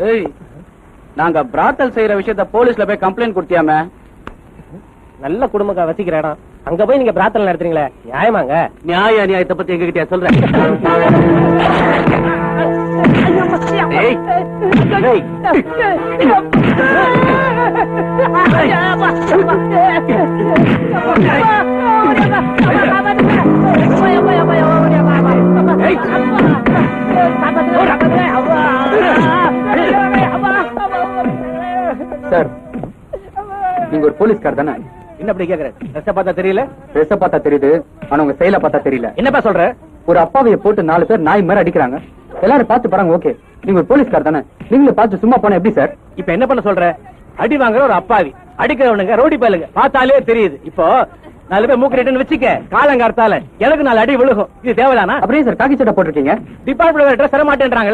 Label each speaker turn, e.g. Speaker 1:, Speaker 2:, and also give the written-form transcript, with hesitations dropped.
Speaker 1: ஏய், நாங்க பிராத்தல் செய்யற விஷயத்த போலீஸ்ல போய் கம்ப்ளைண்ட் கொடுத்தியாமே.
Speaker 2: நல்ல குடும்பக்கா வசிக்கிற இடம், அங்க போய் நீங்க பிரார்த்தனை நடத்துறீங்களே, நியாயமாங்க?
Speaker 1: நியாய அநியாயத்தை பத்தி எங்க கிட்ட சொல்றேன். ஏய், ஏய். சார், நீங்க ஒரு போலீஸ்கார் தானே?
Speaker 2: என்ன அப்படி கேக்குற? ட்ரெஸ் பார்த்தா தெரியல?
Speaker 1: ட்ரெஸ் பார்த்தா தெரியுது, ஆனா உங்க செயலை பார்த்தா தெரியல.
Speaker 2: என்னப்பா சொல்ற?
Speaker 1: ஒரு அப்பாவைய போட்டு 4 பேர் நாய் மாதிரி அடிக்கிறாங்க. எல்லாரும் பார்த்து பாருங்க. ஓகே, நீங்க ஒரு போலீஸ்கார் தானே? நீங்களும் பார்த்து சும்மா போன எப்படி சார்?
Speaker 2: இப்ப என்ன பண்ண சொல்ற? அடி வாங்குற ஒரு அப்பாவி, அடிக்கிறவனுங்க ரோடி பயலுங்க, பார்த்தாலே தெரியுது. இப்போ 4 பேர் மூக்கு ரெட்டுன்னு வச்சுக்க, காலங்கார்த்தால எனக்கு 4 அடி விழுகும். இது தேவைதானா?
Speaker 1: அப்படியே சார் காக்கி சட்டை போட்டிருக்கீங்க.
Speaker 2: டிபார்ட்மெண்ட் ட்ரெஸ் தர மாட்டேன்றாங்களே.